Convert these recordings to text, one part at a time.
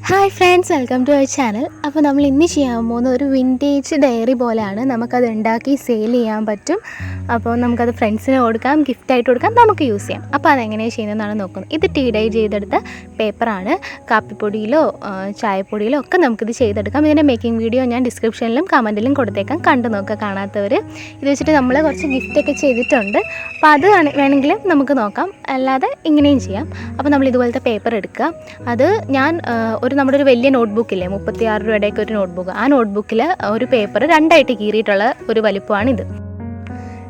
Hi friends, welcome to our channel. അപ്പോൾ നമ്മൾ ഇന്ന് ചെയ്യാൻ പോകുന്ന ഒരു വിൻറ്റേജ് ഡയറി പോലെയാണ്. നമുക്കത് ഉണ്ടാക്കി സെയിൽ ചെയ്യാൻ പറ്റും. അപ്പോൾ നമുക്കത് ഫ്രണ്ട്സിന് കൊടുക്കാം, ഗിഫ്റ്റായിട്ട് കൊടുക്കാം, നമുക്ക് യൂസ് ചെയ്യാം. അപ്പോൾ അതെങ്ങനെയാണ് ചെയ്യുന്നതെന്നാണ് നോക്കുന്നത്. ഇത് ടീ ഡൈ ചെയ്തെടുത്ത പേപ്പറാണ്. കാപ്പിപ്പൊടിയിലോ ചായപ്പൊടിയിലോ ഒക്കെ നമുക്കിത് ചെയ്തെടുക്കാം. ഇതിൻ്റെ മേക്കിംഗ് വീഡിയോ ഞാൻ ഡിസ്ക്രിപ്ഷനിലും കമൻറ്റിലും കൊടുത്തേക്കാം, കണ്ടു നോക്കുക കാണാത്തവർ. ഇത് വെച്ചിട്ട് നമ്മൾ കുറച്ച് ഗിഫ്റ്റൊക്കെ ചെയ്തിട്ടുണ്ട്. അപ്പോൾ അത് വേണമെങ്കിൽ നമുക്ക് നോക്കാം, അല്ലാതെ ഇങ്ങനെയും ചെയ്യാം. അപ്പോൾ നമ്മൾ ഇതുപോലത്തെ പേപ്പർ എടുക്കുക. അത് ഞാൻ നമ്മുടെ ഒരു വലിയ നോട്ട്ബുക്കില്ലേ, 36 രൂപയുടെയൊക്കെ ഒരു നോട്ട്ബുക്ക്, ആ നോട്ട്ബുക്കിൽ ഒരു പേപ്പർ രണ്ടായിട്ട് കീറിയിട്ടുള്ള ഒരു വലിപ്പമാണിത്.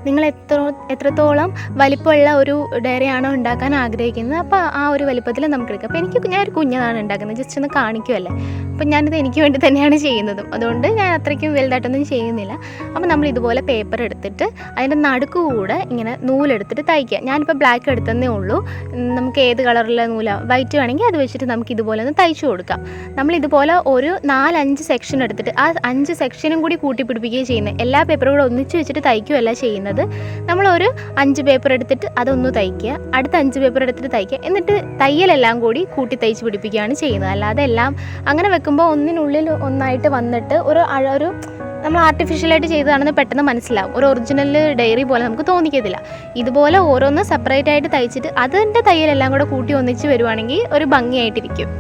നിങ്ങൾ എത്രത്തോളം വലിപ്പമുള്ള ഒരു ഡയറിയാണോ ഉണ്ടാക്കാൻ ആഗ്രഹിക്കുന്നത്, അപ്പോൾ ആ ഒരു വലിപ്പത്തിൽ നമുക്ക് എടുക്കാം. അപ്പോൾ ഞാൻ ഒരു കുഞ്ഞതാണ് ഉണ്ടാക്കുന്നത്, ജസ്റ്റ് ഒന്ന് കാണിക്കുമല്ലേ. അപ്പം ഞാനിത് എനിക്ക് വേണ്ടി തന്നെയാണ് ചെയ്യുന്നതും, അതുകൊണ്ട് ഞാൻ അത്രയ്ക്കും വലുതായിട്ടൊന്നും ചെയ്യുന്നില്ല. അപ്പോൾ നമ്മൾ ഇതുപോലെ പേപ്പർ എടുത്തിട്ട് അതിൻ്റെ നടുക്ക് കൂടെ ഇങ്ങനെ നൂലെടുത്തിട്ട് തയ്ക്കുക. ഞാനിപ്പോൾ ബ്ലാക്ക് എടുത്തതേ ഉള്ളൂ, നമുക്ക് ഏത് കളറിലെ നൂലാണ്, വൈറ്റ് വേണമെങ്കിൽ അത് വെച്ചിട്ട് നമുക്ക് ഇതുപോലെ ഒന്ന് തയ്ച്ചു കൊടുക്കാം. നമ്മളിതുപോലെ ഒരു 4-5 സെക്ഷൻ എടുത്തിട്ട് ആ 5 സെക്ഷനും കൂടി കൂട്ടിപ്പിടിപ്പിക്കുകയും ചെയ്യുന്നത്. എല്ലാ പേപ്പറും കൂടെ ഒന്നിച്ച് വെച്ചിട്ട് തയ്ക്കുകയല്ല ചെയ്യുന്നത്. നമ്മളൊരു 5 പേപ്പർ എടുത്തിട്ട് അതൊന്ന് തയ്ക്കുക, അടുത്ത 5 പേപ്പർ എടുത്തിട്ട് തയ്ക്കുക, എന്നിട്ട് തയ്യലെല്ലാം കൂടി കൂട്ടി തയ്ച്ച് പിടിപ്പിക്കുകയാണ് ചെയ്യുന്നത്. അല്ലാതെ എല്ലാം അങ്ങനെ വെക്കുമ്പോൾ ഒന്നിനുള്ളിൽ ഒന്നായിട്ട് വന്നിട്ട് ഒരു നമ്മൾ ആർട്ടിഫിഷ്യലായിട്ട് ചെയ്തതാണെന്ന് പെട്ടെന്ന് മനസ്സിലാവും. ഒരു ഒറിജിനൽ ഡയറി പോലെ നമുക്ക് തോന്നിക്കത്തില്ല. ഇതുപോലെ ഓരോന്ന് സെപ്പറേറ്റ് ആയിട്ട് തയ്ച്ചിട്ട് അതിൻ്റെ തയ്യലെല്ലാം കൂടെ കൂട്ടി ഒന്നിച്ച് വരുവാണെങ്കിൽ ഒരു ഭംഗിയായിട്ടിരിക്കും.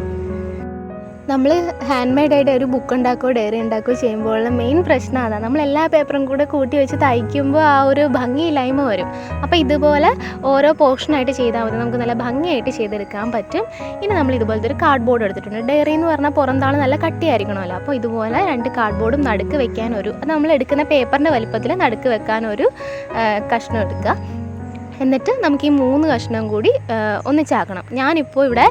നമ്മൾ ഹാൻഡ് മെയ്ഡായിട്ട് ഒരു ബുക്ക് ഉണ്ടാക്കുകയോ ഡയറി ഉണ്ടാക്കുകയോ ചെയ്യുമ്പോഴുള്ള മെയിൻ പ്രശ്നം അതാണ്. നമ്മൾ എല്ലാ പേപ്പറും കൂടെ കൂട്ടി വെച്ച് തയ്ക്കുമ്പോൾ ആ ഒരു ഭംഗിയില്ലായ്മ വരും. അപ്പോൾ ഇതുപോലെ ഓരോ പോർഷനായിട്ട് ചെയ്താൽ മതി, നമുക്ക് നല്ല ഭംഗിയായിട്ട് ചെയ്തെടുക്കാൻ പറ്റും. ഇനി നമ്മൾ ഇതുപോലത്തെ ഒരു കാർഡ് ബോർഡ് എടുത്തിട്ടുണ്ട്. ഡയറി എന്ന് പറഞ്ഞാൽ പുറന്താൾ നല്ല കട്ടിയായിരിക്കണമല്ലോ. അപ്പോൾ ഇതുപോലെ 2 കാർഡ് ബോർഡും നടുക്ക് വെക്കാനൊരു, അത് നമ്മൾ എടുക്കുന്ന പേപ്പറിൻ്റെ വലിപ്പത്തിൽ നടുക്ക് വെക്കാനൊരു കഷ്ണം എടുക്കുക. എന്നിട്ട് നമുക്ക് ഈ 3 കഷ്ണം കൂടി ഒന്നിച്ചാക്കണം. ഞാനിപ്പോൾ ഇവിടെ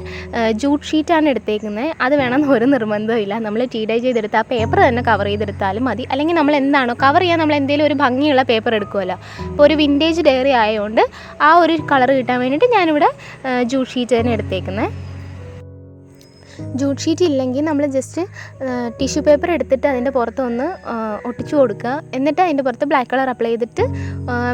ജൂട്ട് ഷീറ്റാണ് എടുത്തേക്കുന്നത്. അത് വേണമെന്ന് ഒരു നിർബന്ധമില്ല. നമ്മൾ ടീ ഡൈ ചെയ്തെടുത്ത് ആ പേപ്പർ തന്നെ കവർ ചെയ്തെടുത്താലും മതി. അല്ലെങ്കിൽ നമ്മൾ എന്താണോ കവർ ചെയ്യാൻ നമ്മൾ എന്തെങ്കിലും ഒരു ഭംഗിയുള്ള പേപ്പർ എടുക്കുമല്ലോ. അപ്പോൾ ഒരു വിൻറ്റേജ് ഡയറി ആയതുകൊണ്ട് ആ ഒരു കളർ കിട്ടാൻ വേണ്ടിയിട്ട് ഞാനിവിടെ ജൂട്ട് ഷീറ്റ് തന്നെ എടുത്തേക്കുന്നത്. ജൂട്ട് ഷീറ്റ് ഇല്ലെങ്കിൽ നമ്മൾ ജസ്റ്റ് ടിഷ്യൂ പേപ്പർ എടുത്തിട്ട് അതിൻ്റെ പുറത്തൊന്ന് ഒട്ടിച്ചു കൊടുക്കുക. എന്നിട്ട് അതിൻ്റെ പുറത്ത് ബ്ലാക്ക് കളർ അപ്ലൈ ചെയ്തിട്ട്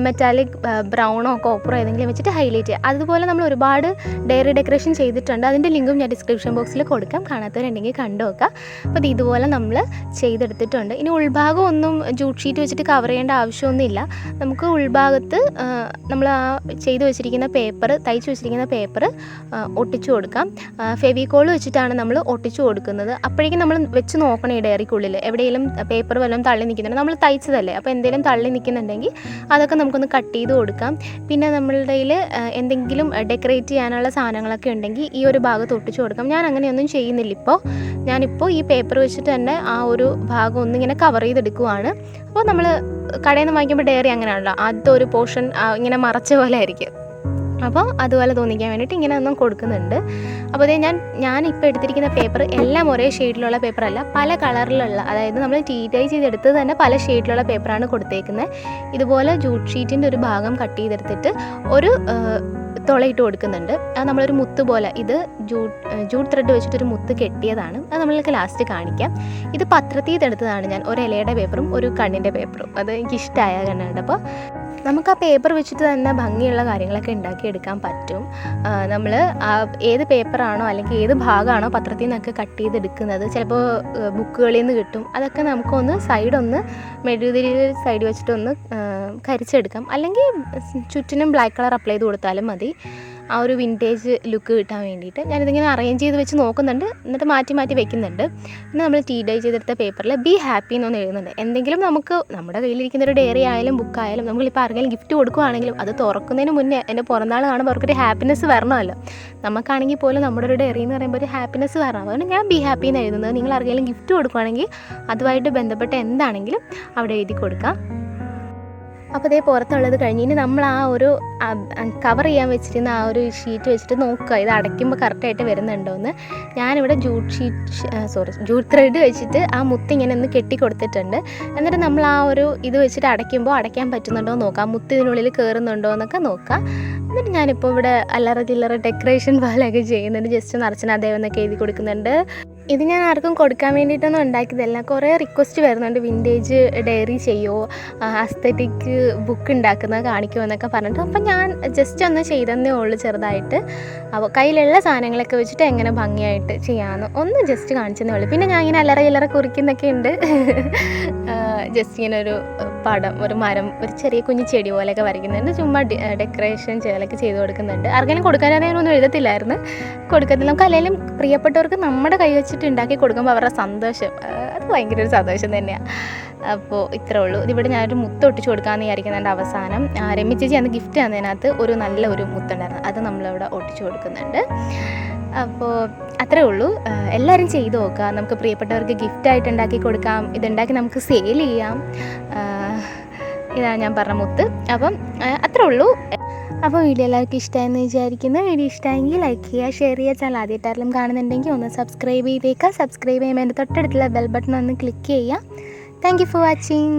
മെറ്റാലിക് ബ്രൗണോ കോപ്പറോ ഏതെങ്കിലും വെച്ചിട്ട് ഹൈലൈറ്റ് ചെയ്യുക. അതുപോലെ നമ്മൾ ഒരുപാട് ഡയറി ഡെക്കറേഷൻ ചെയ്തിട്ടുണ്ട്. അതിൻ്റെ ലിങ്കും ഞാൻ ഡിസ്ക്രിപ്ഷൻ ബോക്സിൽ കൊടുക്കാം, കാണാത്തവരുണ്ടെങ്കിൽ കണ്ടു നോക്കുക. അപ്പോൾ ഇതുപോലെ നമ്മൾ ചെയ്തെടുത്തിട്ടുണ്ട്. ഇനി ഉൾഭാഗം ഒന്നും ജൂട്ട് ഷീറ്റ് വെച്ചിട്ട് കവർ ചെയ്യേണ്ട ആവശ്യമൊന്നുമില്ല. നമുക്ക് ഉൾഭാഗത്ത് നമ്മൾ ആ ചെയ്ത് വെച്ചിരിക്കുന്ന പേപ്പർ, തയ്ച്ച് വെച്ചിരിക്കുന്ന പേപ്പർ ഒട്ടിച്ചു കൊടുക്കാം. ഫെവിക്കോൾ വെച്ചിട്ടാണ് നമ്മൾ ഒട്ടിച്ചു കൊടുക്കുന്നത്. അപ്പോഴേക്കും നമ്മൾ വെച്ച് നോക്കണം ഈ ഡയറിക്കുള്ളിൽ എവിടെയെങ്കിലും പേപ്പർ വല്ലതും തള്ളി നിൽക്കുന്നുണ്ട്. നമ്മൾ തയ്ച്ചതല്ലേ, അപ്പോൾ എന്തെങ്കിലും തള്ളി നിൽക്കുന്നുണ്ടെങ്കിൽ അതൊക്കെ നമുക്കൊന്ന് കട്ട് ചെയ്ത് കൊടുക്കാം. പിന്നെ നമ്മളുടെ കയ്യിൽ എന്തെങ്കിലും ഡെക്കറേറ്റ് ചെയ്യാനുള്ള സാധനങ്ങളൊക്കെ ഉണ്ടെങ്കിൽ ഈ ഒരു ഭാഗത്ത് ഒട്ടിച്ചു കൊടുക്കാം. ഞാൻ അങ്ങനെയൊന്നും ചെയ്യുന്നില്ല. ഞാനിപ്പോൾ ഈ പേപ്പർ വെച്ചിട്ട് തന്നെ ആ ഒരു ഭാഗം ഒന്നിങ്ങനെ കവർ ചെയ്തെടുക്കുവാണ്. അപ്പോൾ നമ്മൾ കടയിൽ നിന്ന് വാങ്ങിക്കുമ്പോൾ ഡയറി അങ്ങനെയാണല്ലോ, ആദ്യത്തെ ഒരു പോർഷൻ ഇങ്ങനെ മറച്ച പോലെ ആയിരിക്കും. അപ്പോൾ അതുപോലെ തോന്നിക്കാൻ വേണ്ടിയിട്ട് ഇങ്ങനെ ഒന്നും കൊടുക്കുന്നുണ്ട്. അപ്പോൾ അതേ ഞാനിപ്പോൾ എടുത്തിരിക്കുന്ന പേപ്പർ എല്ലാം ഒരേ ഷെയ്ഡിലുള്ള പേപ്പറല്ല, പല കളറിലുള്ള, അതായത് നമ്മൾ ടീ ഡൈ ചെയ്തെടുത്തത് തന്നെ പല ഷെയ്ഡിലുള്ള പേപ്പറാണ് കൊടുത്തേക്കുന്നത്. ഇതുപോലെ ജൂട്ട് ഷീറ്റിൻ്റെ ഒരു ഭാഗം കട്ട് ചെയ്തെടുത്തിട്ട് ഒരു തുളയിട്ട് കൊടുക്കുന്നുണ്ട്. അത് നമ്മളൊരു മുത്ത് പോലെ, ഇത് ജൂട്ട് ത്രെഡ് വെച്ചിട്ടൊരു മുത്ത് കെട്ടിയതാണ്. അത് നമ്മൾക്ക് ലാസ്റ്റ് കാണിക്കാം. ഇത് പത്രത്തിൽ നിന്നെടുത്തതാണ് ഞാൻ, ഒരു ഇലയുടെ പേപ്പറും ഒരു കണ്ണിൻ്റെ പേപ്പറും. അത് എനിക്കിഷ്ടമായ കണ്ണുണ്ട്. അപ്പോൾ നമുക്ക് ആ പേപ്പർ വെച്ചിട്ട് തന്നെ ഭംഗിയുള്ള കാര്യങ്ങളൊക്കെ ഉണ്ടാക്കിയെടുക്കാൻ പറ്റും. നമ്മൾ ഏത് പേപ്പറാണോ അല്ലെങ്കിൽ ഏത് ഭാഗമാണോ പത്രത്തിൽ നിന്നൊക്കെ കട്ട് ചെയ്തെടുക്കുന്നത്, ചിലപ്പോൾ ബുക്കുകളിൽ നിന്ന് കിട്ടും. അതൊക്കെ നമുക്കൊന്ന് സൈഡൊന്ന് മെഴുകുതിരി സൈഡ് വെച്ചിട്ടൊന്ന് കരിച്ചെടുക്കാം. അല്ലെങ്കിൽ ചുറ്റിനും ബ്ലാക്ക് കളർ അപ്ലൈ ചെയ്ത് കൊടുത്താലും മതി, ആ ഒരു വിൻറ്റേജ് ലുക്ക് കിട്ടാൻ വേണ്ടിയിട്ട്. ഞാനിതിങ്ങനെ അറേഞ്ച് ചെയ്ത് വെച്ച് നോക്കുന്നുണ്ട്, എന്നിട്ട് മാറ്റി മാറ്റി വെക്കുന്നുണ്ട്. പിന്നെ നമ്മൾ ടീ ഡൈ ചെയ്തെടുത്ത പേപ്പറിൽ ബി ഹാപ്പി എന്നൊന്ന് എഴുതുന്നുണ്ട്. എന്തെങ്കിലും നമുക്ക് നമ്മുടെ കയ്യിലിരിക്കുന്ന ഒരു ഡയറി ആയാലും ബുക്കായാലും നമ്മളിപ്പോൾ ആർക്കെങ്കിലും ഗിഫ്റ്റ് കൊടുക്കുകയാണെങ്കിലും അത് തുറക്കുന്നതിന് മുന്നേ എൻ്റെ പുറന്നാൾ കാണുമ്പോൾ അവർക്കൊരു ഹാപ്പിനെസ് വരണമല്ലോ. നമുക്കാണെങ്കിൽ പോലും നമ്മുടെ ഒരു ഡയറി എന്ന് പറയുമ്പോൾ ഒരു ഹാപ്പിനെസ് വരണം. അതുകൊണ്ട് ഞാൻ ബി ഹാപ്പി എന്ന് എഴുതുന്നത്. നിങ്ങൾ ആർക്കെങ്കിലും ഗിഫ്റ്റ് കൊടുക്കുകയാണെങ്കിൽ അതുമായിട്ട് ബന്ധപ്പെട്ട എന്താണെങ്കിലും അവിടെ എഴുതി കൊടുക്കാം. അപ്പോൾ ഇതേ പുറത്തുള്ളത് കഴിഞ്ഞ് ഇനി നമ്മൾ ആ ഒരു കവർ ചെയ്യാൻ വെച്ചിരുന്ന ആ ഒരു ഷീറ്റ് വെച്ചിട്ട് നോക്കുക, ഇത് അടയ്ക്കുമ്പോൾ കറക്റ്റായിട്ട് വരുന്നുണ്ടോ എന്ന്. ഞാനിവിടെ ജൂട്ട് ത്രെഡ് വെച്ചിട്ട് ആ മുത്ത് ഇങ്ങനെ ഒന്ന് കെട്ടി കൊടുത്തിട്ടുണ്ട്. എന്നിട്ട് നമ്മൾ ആ ഒരു ഇത് വെച്ചിട്ട് അടയ്ക്കുമ്പോൾ അടയ്ക്കാൻ പറ്റുന്നുണ്ടോ എന്ന് നോക്കാം, മുത്ത് ഇതിനുള്ളിൽ കയറുന്നുണ്ടോ എന്നൊക്കെ നോക്കാം. എന്നിട്ട് ഞാനിപ്പോൾ ഇവിടെ അല്ലറ ചില്ലറ ഡെക്കറേഷൻ പോലെയൊക്കെ ചെയ്യുന്നുണ്ട്. ജസ്റ്റ് നർച്ചന ദേവൻ എന്നൊക്കെ എഴുതി കൊടുക്കുന്നുണ്ട്. ഇത് ഞാൻ ആർക്കും കൊടുക്കാൻ വേണ്ടിയിട്ടൊന്നും ഉണ്ടാക്കിയതല്ല. കുറേ റിക്വസ്റ്റ് വരുന്നുണ്ട്, വിൻറ്റേജ് ഡയറി ചെയ്യുമോ, അസ്തറ്റിക് ബുക്ക് ഉണ്ടാക്കുന്നത് കാണിക്കുമോ എന്നൊക്കെ പറഞ്ഞിട്ട്. അപ്പം ഞാൻ ജസ്റ്റ് ഒന്ന് ചെയ്തതേ ഉള്ളൂ ചെറുതായിട്ട്. അപ്പോൾ കയ്യിലുള്ള സാധനങ്ങളൊക്കെ വെച്ചിട്ട് എങ്ങനെ ഭംഗിയായിട്ട് ചെയ്യാമെന്ന് ഒന്ന് ജസ്റ്റ് കാണിച്ചതേ ഉള്ളൂ. പിന്നെ ഞാൻ ഇങ്ങനെ അല്ലറ കുറിക്കുന്നൊക്കെ ഉണ്ട്. ജസ്റ്റ് ഇങ്ങനെ ഒരു പടം, ഒരു മരം, ഒരു ചെറിയ കുഞ്ഞു ചെടി പോലെയൊക്കെ വരയ്ക്കുന്നുണ്ട്. ചുമ്മാ ഡെക്കറേഷൻ ചെയ്യലൊക്കെ ചെയ്ത് കൊടുക്കുന്നുണ്ട്. ആർക്കെങ്കിലും കൊടുക്കാനാണെങ്കിലൊന്നും എഴുതത്തില്ലായിരുന്നു, കൊടുക്കത്തില്ല. നമുക്ക് അല്ലെങ്കിലും പ്രിയപ്പെട്ടവർക്ക് നമ്മുടെ കൈ വെച്ചിട്ട് ഉണ്ടാക്കി കൊടുക്കുമ്പോൾ അവരുടെ സന്തോഷം, അത് ഭയങ്കര ഒരു സന്തോഷം തന്നെയാണ്. അപ്പോൾ ഇത്രേ ഉള്ളൂ. ഇതിവിടെ ഞാനൊരു മുത്ത് ഒട്ടിച്ച് കൊടുക്കാമെന്ന് വിചാരിക്കുന്നുണ്ട്. അവസാനം രമ്യ ചേച്ചി അന്ന് ഗിഫ്റ്റ് തന്നതിനകത്ത് ഒരു നല്ല ഒരു മുത്തുണ്ടായിരുന്നു, അത് നമ്മളിവിടെ ഒട്ടിച്ച് കൊടുക്കുന്നുണ്ട്. അപ്പോൾ അത്രേ ഉള്ളൂ. എല്ലാവരും ചെയ്ത് നോക്കുക. നമുക്ക് പ്രിയപ്പെട്ടവർക്ക് ഗിഫ്റ്റായിട്ട് ഉണ്ടാക്കി കൊടുക്കാം, ഇതുണ്ടാക്കി നമുക്ക് സെയിൽ ചെയ്യാം. ഇതാണ് ഞാൻ പറഞ്ഞ മുത്ത്. അപ്പം അത്രേ ഉള്ളൂ. അപ്പോൾ വീഡിയോ എല്ലാവർക്കും ഇഷ്ടമായെന്ന് വിചാരിക്കുന്നു. വീഡിയോ ഇഷ്ടമായെങ്കിൽ ലൈക്ക് ചെയ്യുക, ഷെയർ ചെയ്യുക. ചാനൽ ആദ്യമായിട്ടാരെങ്കിലും കാണുന്നുണ്ടെങ്കിൽ ഒന്ന് സബ്സ്ക്രൈബ് ചെയ്തേക്കുക. സബ്സ്ക്രൈബ് ചെയ്യുമ്പോൾ എൻ്റെ തൊട്ടടുത്തുള്ള ബെൽ ബട്ടൺ ഒന്ന് ക്ലിക്ക് ചെയ്യുക. Thank you for watching.